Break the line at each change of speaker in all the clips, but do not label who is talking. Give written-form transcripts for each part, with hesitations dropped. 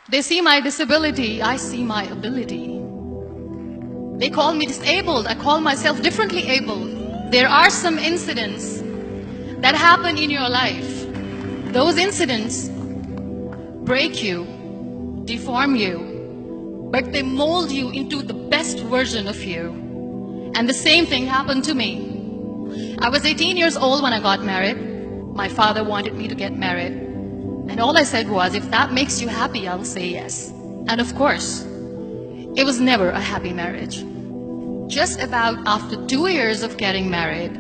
They see my disability, I see my ability. They call me disabled, I call myself differently abled. There are some incidents that happen in your life. Those incidents break you, deform you, but they mold you into the best version of you. And the same thing happened to me. I was 18 years old when I got married. My father wanted me to get married. And all I said was, if that makes you happy, I'll say yes. And of course, it was never a happy marriage. Just about after 2 years of getting married,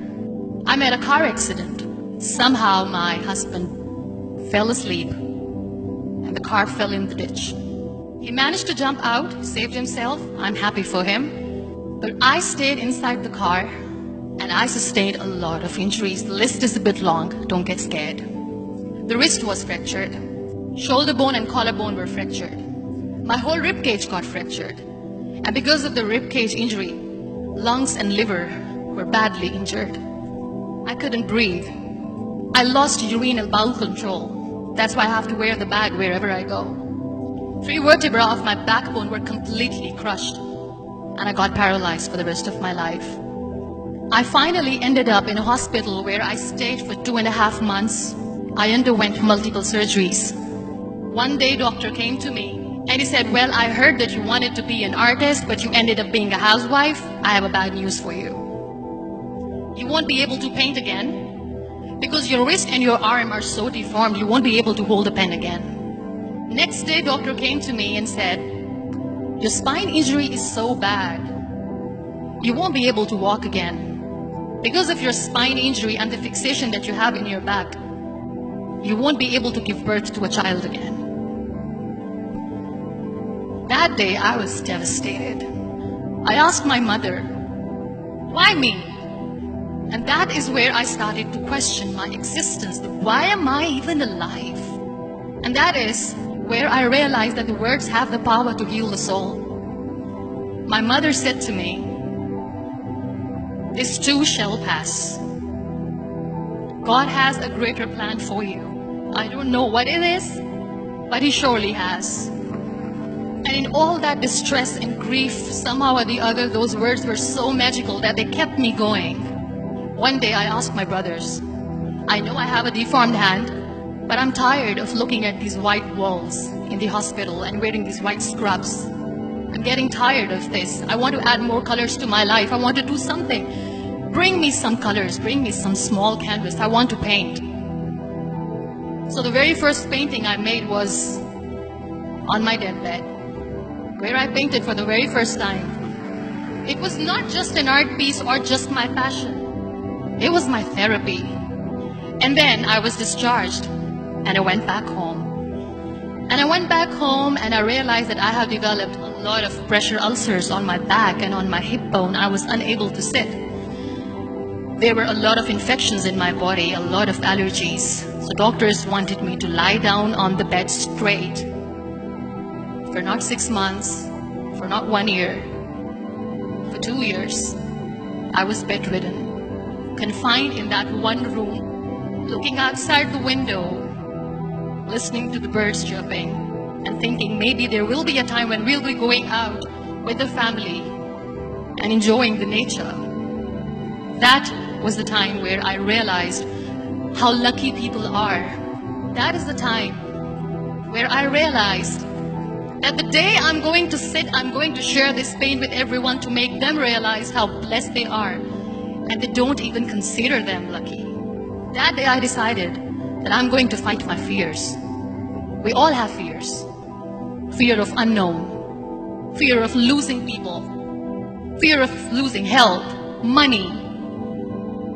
I met a car accident. Somehow my husband fell asleep and the car fell in the ditch. He managed to jump out, saved himself. I'm happy for him. But I stayed inside the car and I sustained a lot of injuries. The list is a bit long, don't get scared. The wrist was fractured. Shoulder bone and collarbone were fractured. My whole rib cage got fractured. And because of the rib cage injury, lungs and liver were badly injured. I couldn't breathe. I lost urinary bowel control. That's why I have to wear the bag wherever I go. 3 vertebrae of my backbone were completely crushed, and I got paralyzed for the rest of my life. I finally ended up in a hospital where I stayed for 2.5 months. I underwent multiple surgeries. One day, doctor came to me and he said, well, I heard that you wanted to be an artist, but you ended up being a housewife. I have a bad news for you. You won't be able to paint again because your wrist and your arm are so deformed, you won't be able to hold a pen again. Next day, doctor came to me and said, your spine injury is so bad, you won't be able to walk again. Because of your spine injury and the fixation that you have in your back, you won't be able to give birth to a child again. That day, I was devastated. I asked my mother, why me? And that is where I started to question my existence. Why am I even alive? And that is where I realized that the words have the power to heal the soul. My mother said to me, this too shall pass. God has a greater plan for you. I don't know what it is, but He surely has. And in all that distress and grief, somehow or the other, those words were so magical that they kept me going. One day I asked my brothers, I know I have a deformed hand, but I'm tired of looking at these white walls in the hospital and wearing these white scrubs. I'm getting tired of this. I want to add more colors to my life. I want to do something. Bring me some colors. Bring me some small canvas. I want to paint. So the very first painting I made was on my deathbed, where I painted for the very first time. It was not just an art piece or just my passion. It was my therapy. And then I was discharged and I went back home. And I went back home and I realized that I have developed a lot of pressure ulcers on my back and on my hip bone. I was unable to sit. There were a lot of infections in my body, a lot of allergies. So doctors wanted me to lie down on the bed straight for not 6 months, for not 1 year, for 2 years. I was bedridden, confined in that one room, looking outside the window, listening to the birds chirping, and thinking maybe there will be a time when we'll be going out with the family and enjoying the nature. That was the time where I realized how lucky people are. That is the time where I realized that the day I'm going to sit, I'm going to share this pain with everyone to make them realize how blessed they are, and they don't even consider them lucky. That day I decided that I'm going to fight my fears. We all have fears. Fear of unknown, fear of losing people, fear of losing health, money.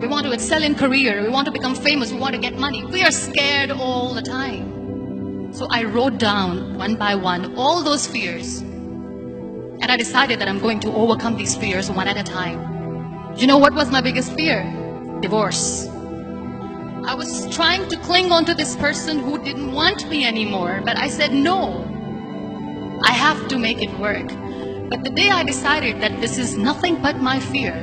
We want to excel in career, we want to become famous, we want to get money. We are scared all the time. So I wrote down one by one all those fears. And I decided that I'm going to overcome these fears one at a time. You know what was my biggest fear? Divorce. I was trying to cling on to this person who didn't want me anymore, but I said no. I have to make it work. But the day I decided that this is nothing but my fear,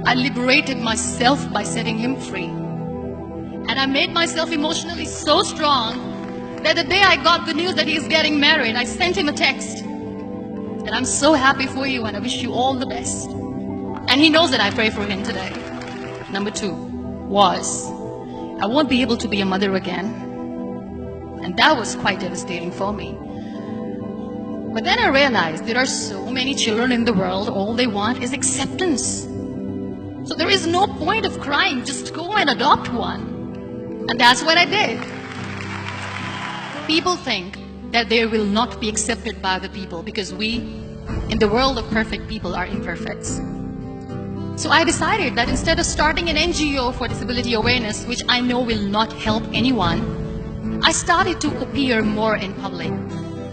I liberated myself by setting him free. And I made myself emotionally so strong that the day I got the news that he's getting married, I sent him a text. And I'm so happy for you and I wish you all the best. And he knows that I pray for him today. Number 2 was, I won't be able to be a mother again. And that was quite devastating for me. But then I realized there are so many children in the world, all they want is acceptance. So there is no point of crying, just go and adopt one. And that's what I did. People think that they will not be accepted by the people because we, in the world of perfect people, are imperfects. So I decided that instead of starting an NGO for disability awareness, which I know will not help anyone, I started to appear more in public.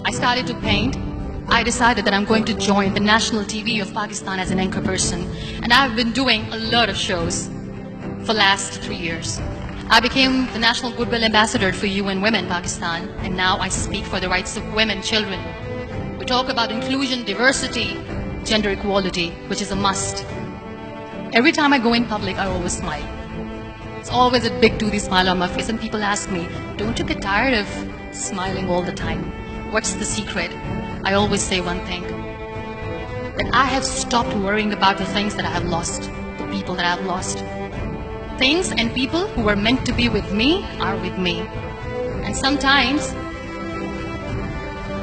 I started to paint. I decided that I'm going to join the national TV of Pakistan as an anchor person. And I've been doing a lot of shows for the last 3 years. I became the National Goodwill Ambassador for UN Women Pakistan, and now I speak for the rights of women, children. We talk about inclusion, diversity, gender equality, which is a must. Every time I go in public, I always smile. It's always a big toothy smile on my face, and people ask me, don't you get tired of smiling all the time? What's the secret? I always say one thing, that I have stopped worrying about the things that I have lost, the people that I have lost. Things and people who were meant to be with me are with me. And sometimes,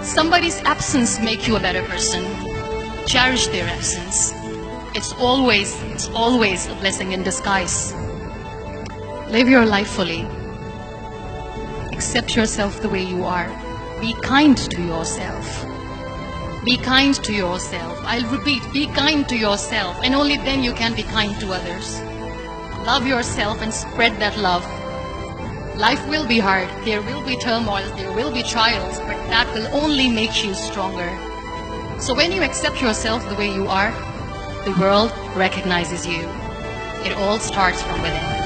somebody's absence makes you a better person. Cherish their absence. It's always a blessing in disguise. Live your life fully. Accept yourself the way you are. Be kind to yourself. Be kind to yourself. I'll repeat, be kind to yourself, and only then you can be kind to others. Love yourself and spread that love. Life will be hard. There will be turmoil. There will be trials, but that will only make you stronger. So when you accept yourself the way you are, the world recognizes you. It all starts from within.